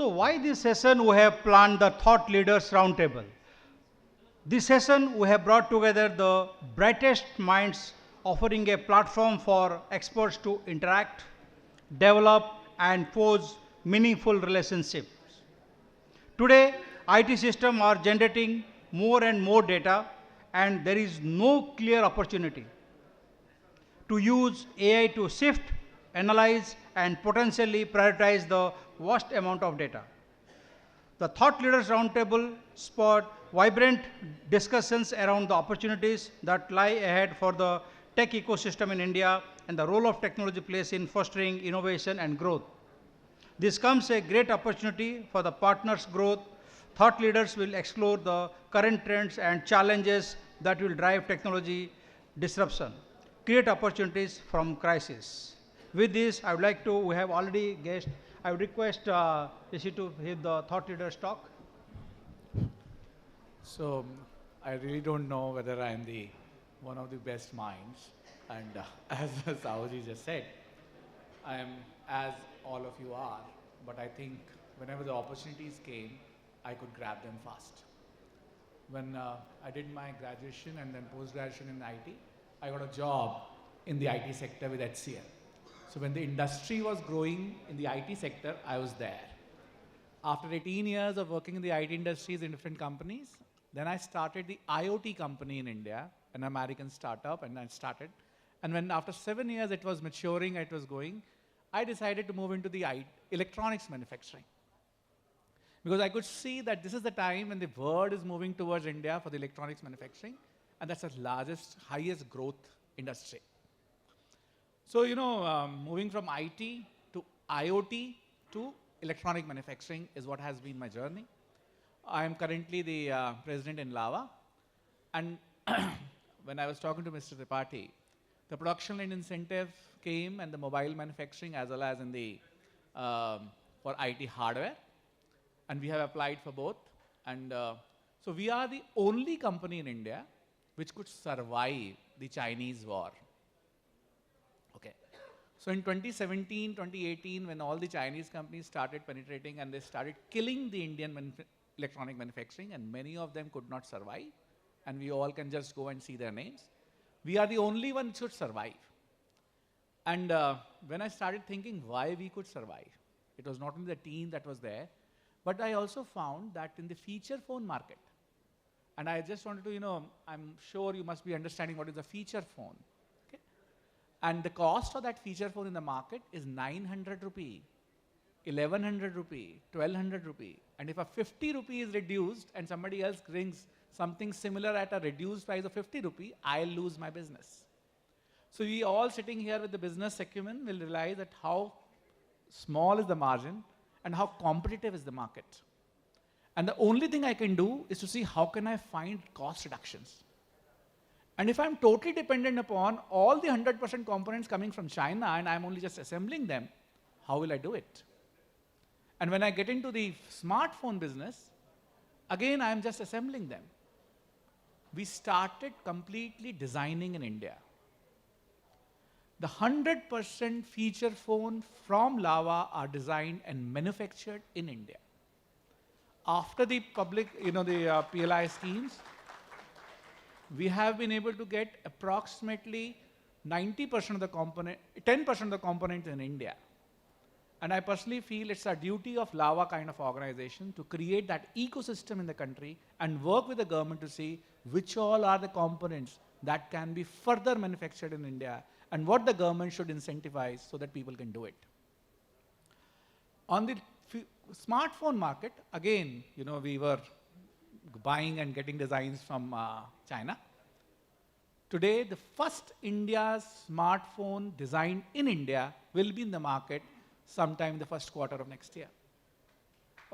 So why this session we have planned the Thought Leaders Roundtable? This session we have brought together the brightest minds offering a platform for experts to interact, develop and forge meaningful relationships. Today, IT systems are generating more and more data and there is no clear opportunity to use AI to sift, analyze and potentially prioritize the vast amount of data. The Thought Leaders Roundtable spot vibrant discussions around the opportunities that lie ahead for the tech ecosystem in India and the role of technology plays in fostering innovation and growth. This comes a great opportunity for the partners' growth. Thought leaders will explore the current trends and challenges that will drive technology disruption, create opportunities from crisis. With this, I would like to, we have already guessed, I would request Rishi to give the thought leaders talk. So I really don't know whether I'm the one of the best minds. And as Saoji just said, I am as all of you are. But I think whenever the opportunities came, I could grab them fast. When I did my graduation and then post-graduation in IT, I got a job in the IT sector with HCL. So when the industry was growing in the IT sector, I was there. After 18 years of working in the IT industries in different companies, then I started the IoT company in India, an American startup, and I started. And when after 7 years it was maturing, it was going, I decided to move into the electronics manufacturing. Because I could see that this is the time when the world is moving towards India for the electronics manufacturing, and that's the largest, highest growth industry. So, moving from IT to IoT to electronic manufacturing is what has been my journey. I am currently the president in Lava. And when I was talking to Mr. Tripathi, the production line incentive came and the mobile manufacturing as well as in the for IT hardware. And we have applied for both. And so we are the only company in India which could survive the Chinese war. Okay. So in 2017, 2018, when all the Chinese companies started penetrating and they started killing the Indian electronic manufacturing, and many of them could not survive, and we all can just go and see their names. We are the only one who should survive. And when I started thinking why we could survive, it was not only the team that was there, but I also found that in the feature phone market, and I just wanted to, I'm sure you must be understanding what is a feature phone. Okay? And the cost of that feature phone in the market is 900 rupee, 1100 rupee, 1200 rupee. And if a 50 rupee is reduced and somebody else brings something similar at a reduced price of 50 rupee, I'll lose my business. So we all sitting here with the business acumen will realize that how small is the margin and how competitive is the market. And the only thing I can do is to see how can I find cost reductions. And if I'm totally dependent upon all the 100% components coming from China and I'm only just assembling them, how will I do it? And when I get into the smartphone business, again, I'm just assembling them. We started completely designing in India. The 100% feature phone from Lava are designed and manufactured in India. After the public, the PLI schemes, we have been able to get approximately 90% of the component, 10% of the components in India. And I personally feel it's a duty of Lava kind of organization to create that ecosystem in the country and work with the government to see which all are the components that can be further manufactured in India and what the government should incentivize so that people can do it. On the smartphone market, again, we were buying and getting designs from China. Today, the first India's smartphone designed in India will be in the market sometime in the first quarter of next year.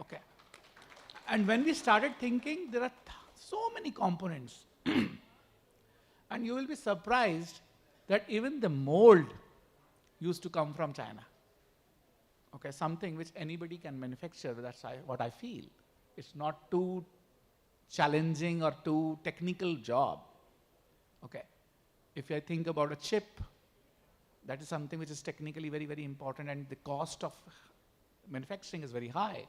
Okay. And when we started thinking, there are so many components. And you will be surprised that even the mold used to come from China. Okay, something which anybody can manufacture, that's what I feel. It's not too challenging or too technical job. Okay. If I think about a chip, that is something which is technically very, very important and the cost of manufacturing is very high.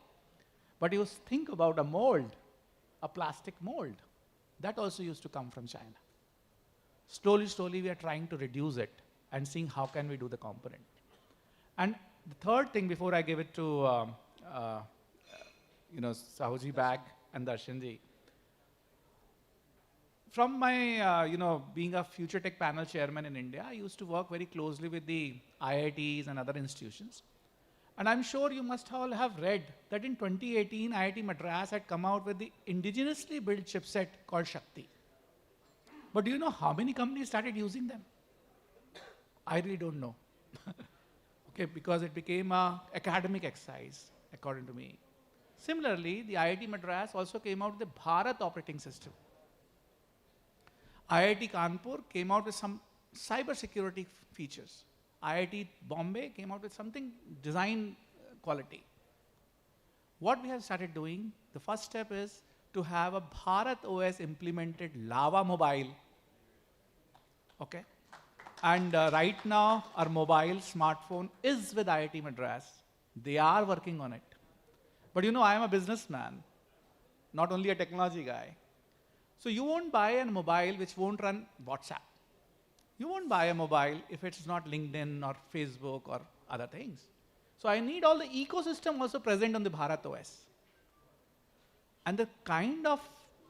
But you think about a mold, a plastic mold, that also used to come from China. Slowly, slowly, we are trying to reduce it and seeing how can we do the component. And the third thing, before I give it to Sahuji back and Darshanji, from my being a Future Tech panel chairman in India, I used to work very closely with the IITs and other institutions. And I'm sure you must all have read that in 2018, IIT Madras had come out with the indigenously built chipset called Shakti. But do you know how many companies started using them? I really don't know. Okay, because it became an academic exercise, according to me. Similarly, the IIT Madras also came out with the Bharat operating system. IIT Kanpur came out with some cyber security features. IIT Bombay came out with something design quality. What we have started doing, the first step is to have a Bharat OS implemented Lava mobile. Okay? And right now, our mobile smartphone is with IIT Madras. They are working on it. But you know, I am a businessman, not only a technology guy. So you won't buy a mobile which won't run WhatsApp. You won't buy a mobile if it's not LinkedIn or Facebook or other things. So I need all the ecosystem also present on the Bharat OS. And the kind of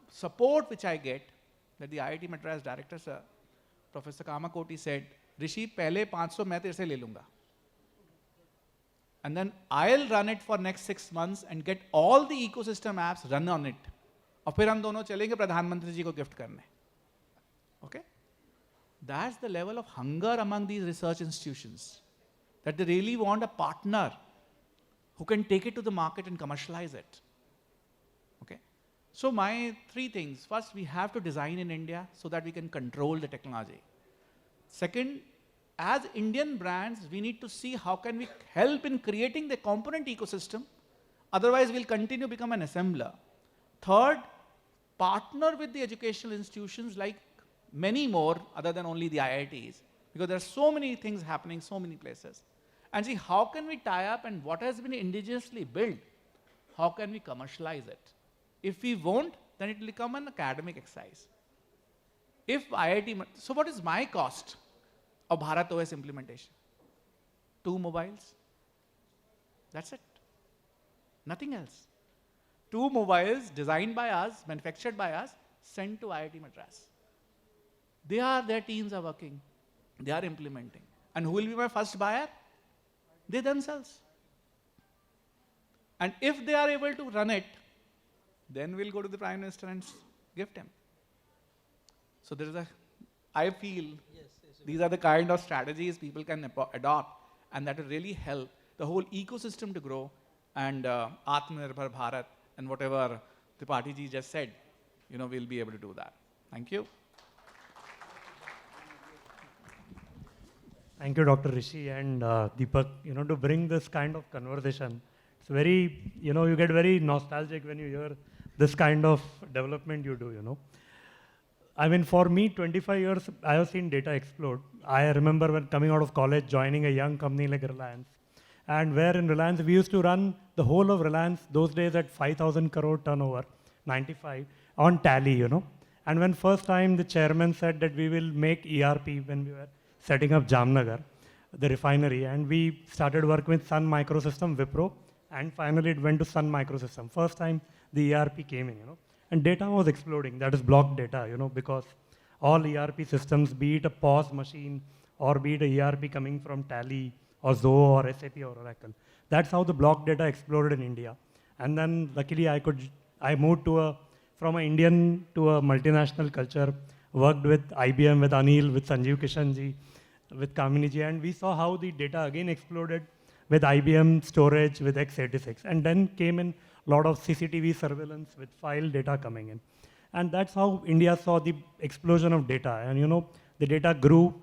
support which I get, that the IIT Madras director, sir, Professor Kamakoti said, Rishi, pehle 500 main tere se le lunga. And then I'll run it for next 6 months and get all the ecosystem apps run on it. और फिर हम दोनों चलेंगे प्रधानमंत्री जी को gift करने. Okay? That's the level of hunger among these research institutions, that they really want a partner who can take it to the market and commercialize it. Okay? So my 3 things. First, we have to design in India so that we can control the technology. Second, as Indian brands, we need to see how can we help in creating the component ecosystem. Otherwise, we'll continue to become an assembler. Third, partner with the educational institutions like many more other than only the IITs, because there are so many things happening, so many places. And see how can we tie up and what has been indigenously built, how can we commercialize it? If we won't, then it will become an academic exercise. If IIT, so what is my cost of Bharat OS implementation? 2 mobiles. That's it. Nothing else. 2 mobiles designed by us, manufactured by us, sent to IIT Madras. Their teams are working. They are implementing. And who will be my first buyer? They themselves. And if they are able to run it, then we'll go to the Prime Minister and gift him. So there is I feel these are the kind of strategies people can adopt, and that will really help the whole ecosystem to grow, and Atmanirbhar Bharat and whatever the party ji just said, we'll be able to do that. Thank you. Thank you, Dr. Rishi and Deepak, to bring this kind of conversation. It's very, you get very nostalgic when you hear this kind of development you do, I mean, for me, 25 years, I have seen data explode. I remember when coming out of college, joining a young company like Reliance. And where in Reliance, we used to run the whole of Reliance, those days at 5,000 crore turnover, 95, on Tally, And when first time the chairman said that we will make ERP when we were setting up Jamnagar, the refinery, and we started working with Sun Microsystem, Wipro, and finally it went to Sun Microsystem. First time the ERP came in, And data was exploding, that is block data, because all ERP systems, be it a POS machine or be it a ERP coming from Tally or Zoho or SAP or Oracle. That's how the block data exploded in India. And then luckily I moved from an Indian to a multinational culture, worked with IBM, with Anil, with Sanjeev Kishanji, with Kamini ji, and we saw how the data again exploded with IBM storage, with x86. And then came in a lot of CCTV surveillance with file data coming in. And that's how India saw the explosion of data. And the data grew.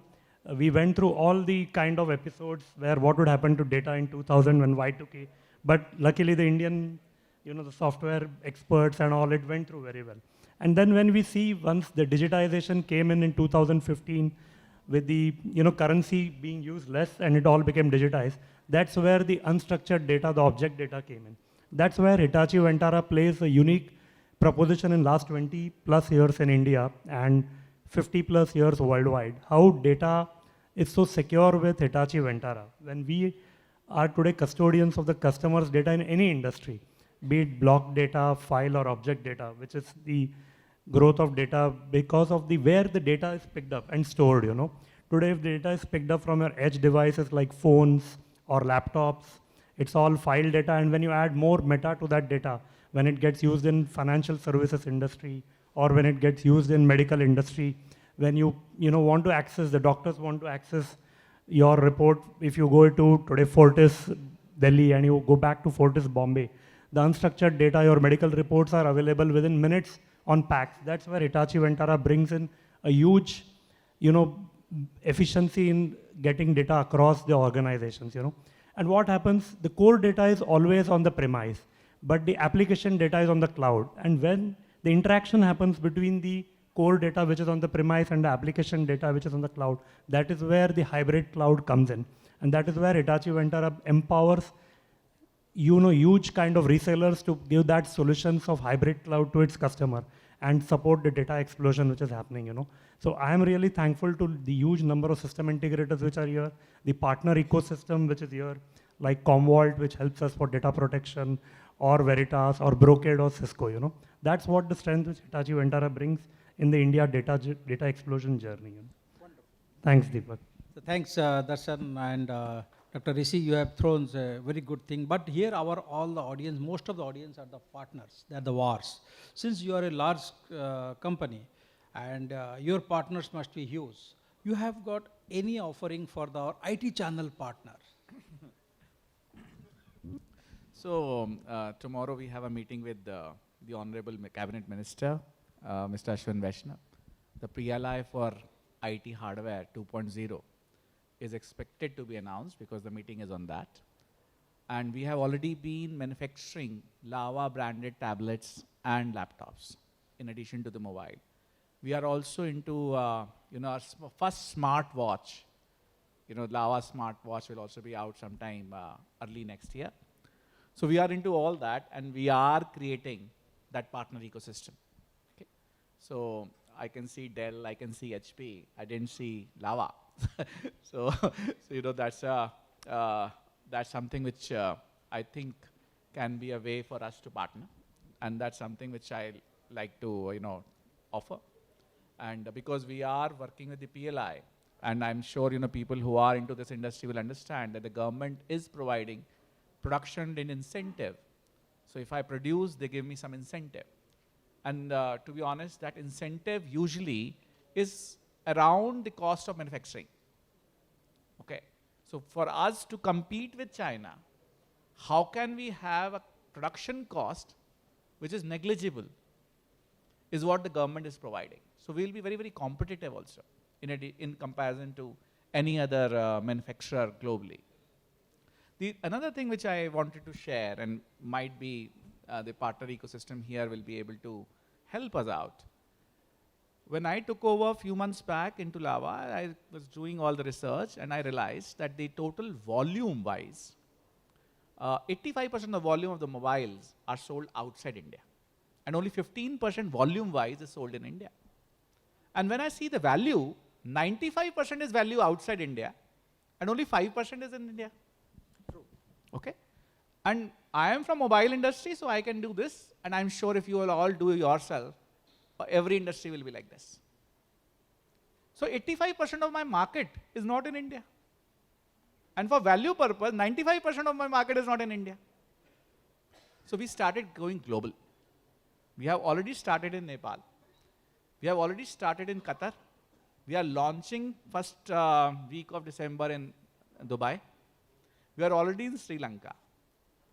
We went through all the kind of episodes where what would happen to data in 2000 when Y2K. But luckily the Indian, the software experts and all, it went through very well. And then when we see once the digitization came in 2015, with the currency being used less and it all became digitized, that's where the unstructured data, the object data came in. That's where Hitachi Vantara plays a unique proposition in last 20 plus years in India and 50 plus years worldwide. How data is so secure with Hitachi Vantara. When we are today custodians of the customer's data in any industry, be it block data, file or object data, which is the growth of data because of the where the data is picked up and stored, you know. Today, if data is picked up from your edge devices like phones or laptops, it's all file data, and when you add more meta to that data, when it gets used in financial services industry or when it gets used in medical industry, when you want to access, the doctors want to access your report, if you go to today Fortis Delhi and you go back to Fortis Bombay, the unstructured data, your medical reports are available within minutes on packs. That's where Hitachi Vantara brings in a huge, efficiency in getting data across the organizations, And what happens, the core data is always on the premise, but the application data is on the cloud. And when the interaction happens between the core data, which is on the premise, and the application data, which is on the cloud, that is where the hybrid cloud comes in. And that is where Hitachi Vantara empowers huge kind of resellers to give that solutions of hybrid cloud to its customer and support the data explosion which is happening, So I am really thankful to the huge number of system integrators which are here, the partner ecosystem which is here, like Commvault, which helps us for data protection, or Veritas, or Brocade, or Cisco, That's what the strength which Hitachi Vantara brings in the India data explosion journey. Wonderful. Thanks, Deepak. So thanks, Darshan and Dr. Rishi. You have thrown a very good thing. But here, all the audience, most of the audience are the partners. They are the VARs. Since you are a large company and your partners must be huge, you have got any offering for the IT channel partner? So tomorrow we have a meeting with the Honorable Cabinet Minister, Mr. Ashwin Vaishnaw. The PLI for IT hardware 2.0 is expected to be announced because the meeting is on that. And we have already been manufacturing Lava branded tablets and laptops in addition to the mobile. We are also into our first smartwatch. Lava smartwatch will also be out sometime early next year. So we are into all that, and we are creating that partner ecosystem. Okay? So I can see Dell, I can see HP, I didn't see Lava. so that's something which I think can be a way for us to partner, and that's something which I like to offer. And because we are working with the PLI, and I'm sure people who are into this industry will understand that the government is providing production in incentive. So if I produce, they give me some incentive. And to be honest, that incentive usually is around the cost of manufacturing. Okay. So for us to compete with China, how can we have a production cost which is negligible is what the government is providing. So we'll be very, very competitive also in comparison to any other manufacturer globally. Another thing which I wanted to share, and might be the partner ecosystem here will be able to help us out. When I took over a few months back into Lava, I was doing all the research, and I realized that the total volume-wise, 85% of the volume of the mobiles are sold outside India. And only 15% volume-wise is sold in India. And when I see the value, 95% is value outside India, and only 5% is in India. True. Okay? And I am from mobile industry, so I can do this, and I'm sure if you will all do it yourself, every industry will be like this. So 85% of my market is not in India. And for value purpose, 95% of my market is not in India. So we started going global. We have already started in Nepal. We have already started in Qatar. We are launching first week of December in Dubai. We are already in Sri Lanka,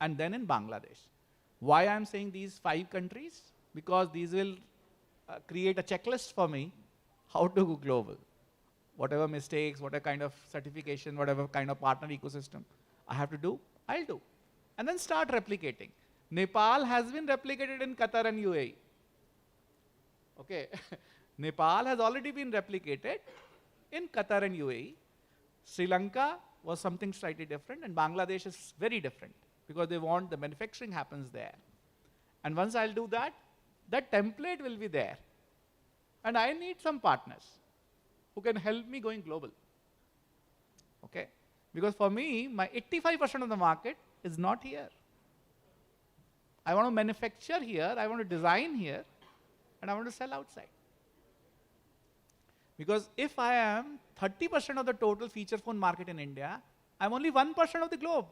and then in Bangladesh. Why I'm saying these 5 countries? Because these will create a checklist for me how to go global. Whatever mistakes, whatever kind of certification, whatever kind of partner ecosystem I have to do, I'll do. And then start replicating. Nepal has been replicated in Qatar and UAE. Okay. Nepal has already been replicated in Qatar and UAE. Sri Lanka was something slightly different, and Bangladesh is very different. because they want the manufacturing happens there. And once I'll do that, that template will be there. And I need some partners who can help me going global. Okay? Because for me, my 85% of the market is not here. I want to manufacture here, I want to design here, and I want to sell outside. Because if I am 30% of the total feature phone market in India, I'm only 1% of the globe.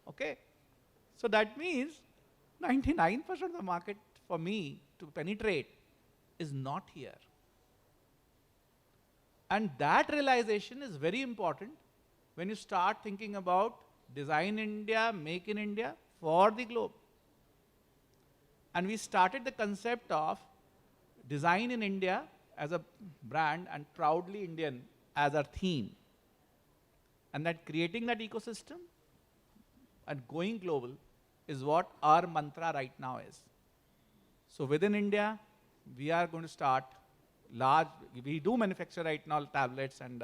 Okay? So that means 99% of the market for me to penetrate is not here. And that realization is very important when you start thinking about design India, make in India for the globe. And we started the concept of design in India as a brand and proudly Indian as our theme. And that creating that ecosystem and going global is what our mantra right now is. So within India, we are going to start large, we do manufacture right now tablets and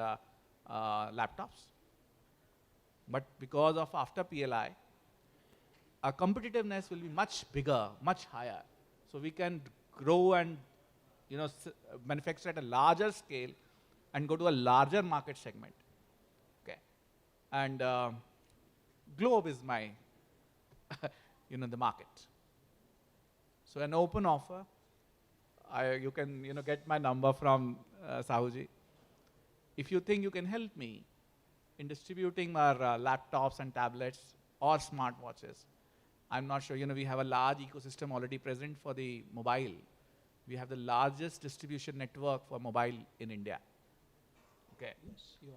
laptops. But because of after PLI, our competitiveness will be much bigger, much higher. So we can grow and manufacture at a larger scale and go to a larger market segment. Okay. And globe is my, the market. So an open offer. You can get my number from Sahuji. If you think you can help me in distributing our laptops and tablets or smartwatches, I'm not sure, we have a large ecosystem already present for the mobile. We have the largest distribution network for mobile in India. Okay. Yes, you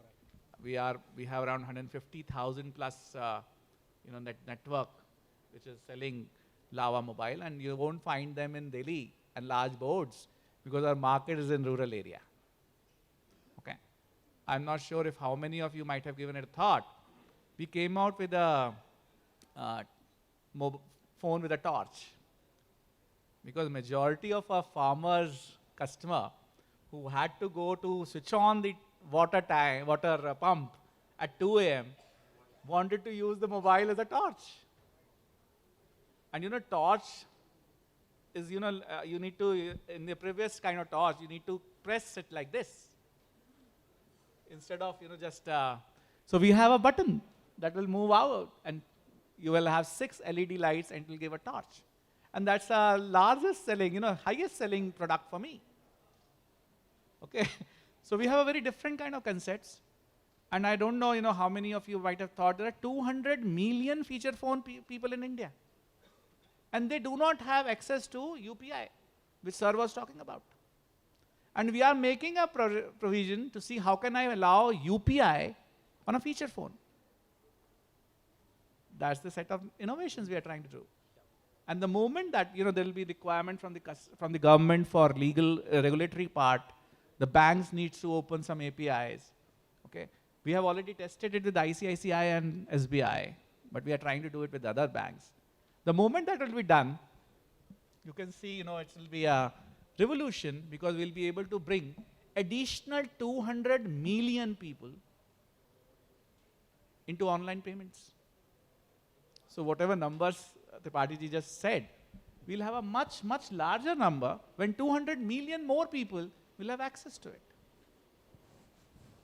are right. We have around 150,000 plus network which is selling Lava Mobile, and you won't find them in Delhi and large boards because our market is in rural area. Okay. I'm not sure if how many of you might have given it a thought. We came out with a phone with a torch, because majority of our farmers customer who had to go to switch on the water pump at 2 a.m. wanted to use the mobile as a torch. And torch is, you need to, in the previous kind of torch, you need to press it like this. Instead of, just, so we have a button that will move out and you will have 6 LED lights and it will give a torch. And that's our largest selling, highest selling product for me. Okay. So we have a very different kind of concepts. And I don't know, how many of you might have thought there are 200 million feature phone people in India. And they do not have access to UPI, which Sir was talking about. And we are making a provision to see how can I allow UPI on a feature phone. That's the set of innovations we are trying to do. And the moment that there will be requirement from the government for legal regulatory part, the banks needs to open some APIs. Okay, we have already tested it with ICICI and SBI, but we are trying to do it with other banks. The moment that will be done, you can see it will be a revolution, because we'll be able to bring additional 200 million people into online payments. So whatever numbers Tripathi ji just said, we'll have a much, much larger number when 200 million more people will have access to it.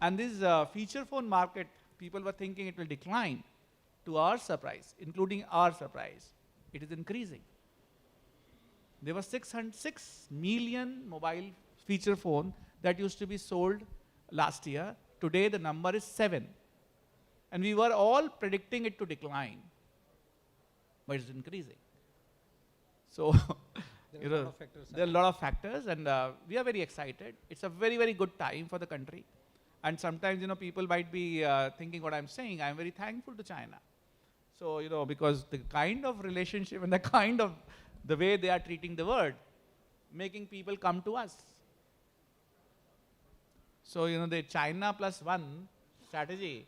And this feature phone market, people were thinking it will decline. To our surprise, including our surprise, it is increasing. There were 6 million mobile feature phone that used to be sold last year. Today the number is 7. And we were all predicting it to decline, but it's increasing. So there are a lot of factors, and we are very excited. It's a very, very good time for the country. And sometimes, people might be thinking what I'm saying. I'm very thankful to China. So, because the kind of relationship and the way they are treating the world, making people come to us. So, the China plus one strategy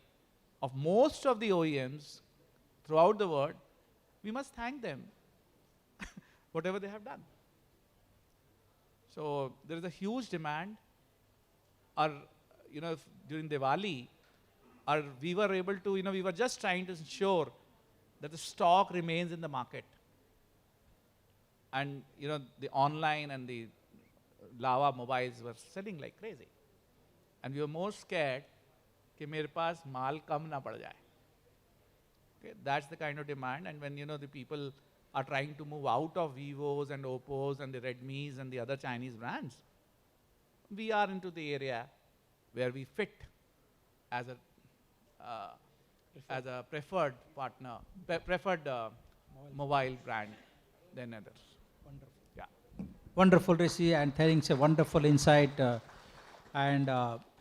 of most of the OEMs throughout the world, we must thank them, whatever they have done. So there is a huge demand. During Diwali, we were able to, we were just trying to ensure that the stock remains in the market. And, the online and the Lava mobiles were selling like crazy. And we were more scared कि मेरे पास माल कम ना पड़ जाए. Okay, that's the kind of demand. And when the people are trying to move out of Vivos and Oppos and the Redmis and the other Chinese brands, we are into the area where we fit as a preferred partner, preferred mobile brand than others. Wonderful. Yeah. Wonderful, Rishi, and thanks, a wonderful insight. And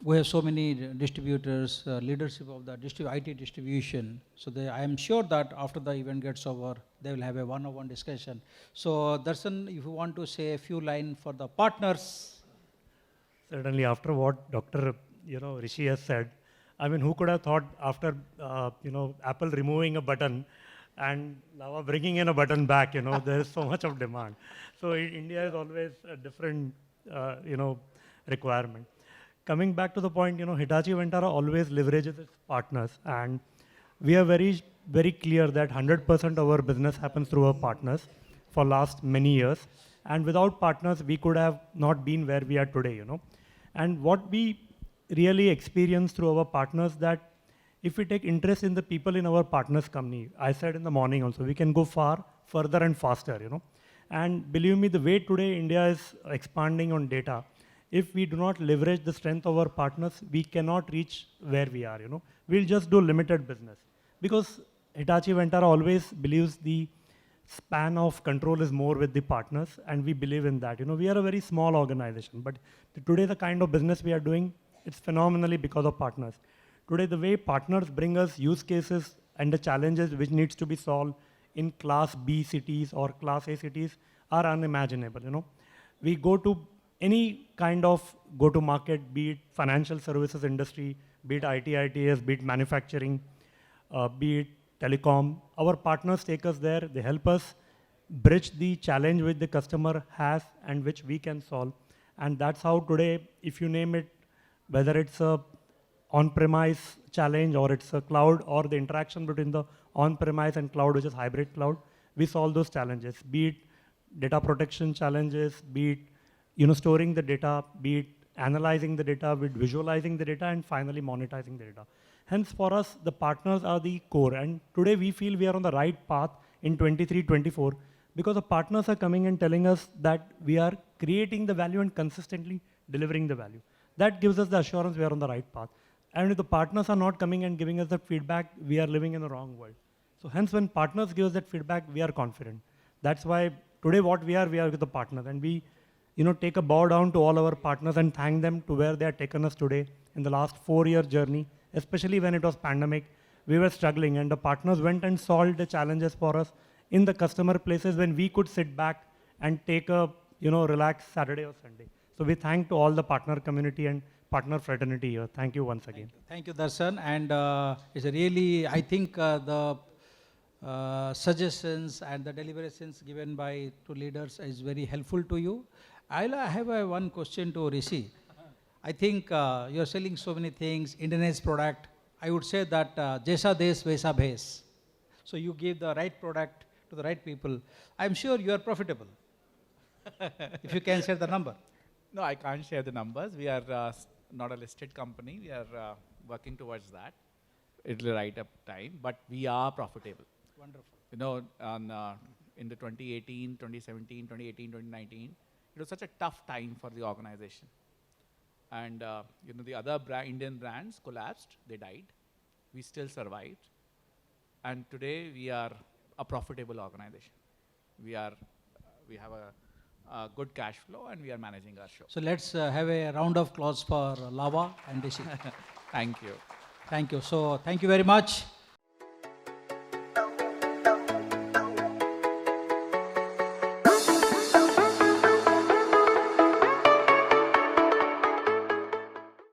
we have so many distributors, leadership of the IT distribution. So I am sure that after the event gets over, they will have a one-on-one discussion. So Darshan, if you want to say a few lines for the partners. Certainly, after what Dr. Rishi has said, I mean, who could have thought after Apple removing a button and Lava bringing in a button back, there is so much of demand. So India is always a different, requirement. Coming back to the point, Hitachi Vantara always leverages its partners, and we are very, very clear that 100% of our business happens through our partners for last many years. And without partners, we could have not been where we are today, And what we really experience through our partners, that if we take interest in the people in our partners company, I said in the morning also, we can go far, further and faster, And believe me, the way today India is expanding on data, if we do not leverage the strength of our partners, we cannot reach where we are, We'll just do limited business. Because Hitachi Vantara always believes the span of control is more with the partners, and we believe in that. We are a very small organization, but today the kind of business we are doing, it's phenomenally because of partners. Today, the way partners bring us use cases and the challenges which needs to be solved in class B cities or class A cities are unimaginable, We go to any kind of go-to-market, be it financial services industry, be it IT, ITS, be it manufacturing, be it telecom. Our partners take us there. They help us bridge the challenge which the customer has and which we can solve. And that's how today, if you name it, whether it's a on-premise challenge or it's a cloud or the interaction between the on-premise and cloud, which is hybrid cloud, we solve those challenges, be it data protection challenges, be it storing the data, be it analyzing the data, be it visualizing the data, and finally monetizing the data. Hence, for us, the partners are the core. And today we feel we are on the right path in 23, 24, because the partners are coming and telling us that we are creating the value and consistently delivering the value. That gives us the assurance we are on the right path. And if the partners are not coming and giving us that feedback, we are living in the wrong world. So hence, when partners give us that feedback, we are confident. That's why today what we are with the partners. And we take a bow down to all our partners and thank them to where they have taken us today in the last 4-year journey, especially when it was pandemic. We were struggling, and the partners went and solved the challenges for us in the customer places when we could sit back and take a relaxed Saturday or Sunday. So we thank to all the partner community and partner fraternity here. Thank you once again. Thank you, Darshan. And it's a really, I think the suggestions and the deliberations given by two leaders is very helpful to you. I have one question to Rishi. I think you're selling so many things, Indianized product. I would say that Jaisa Desh Vaisa Bhesh. So you give the right product to the right people. I'm sure you are profitable. If you can share the number. No, I can't share the numbers. We are not a listed company. We are working towards that. It'll be right up time, but we are profitable. Wonderful. In the 2018, 2017, 2018, 2019, it was such a tough time for the organization. And the other Indian brands collapsed, they died. We still survived. And today we are a profitable organization. We have a good cash flow, and we are managing our show. So let's have a round of applause for Lava and Rishi. Thank you. Thank you. So thank you very much.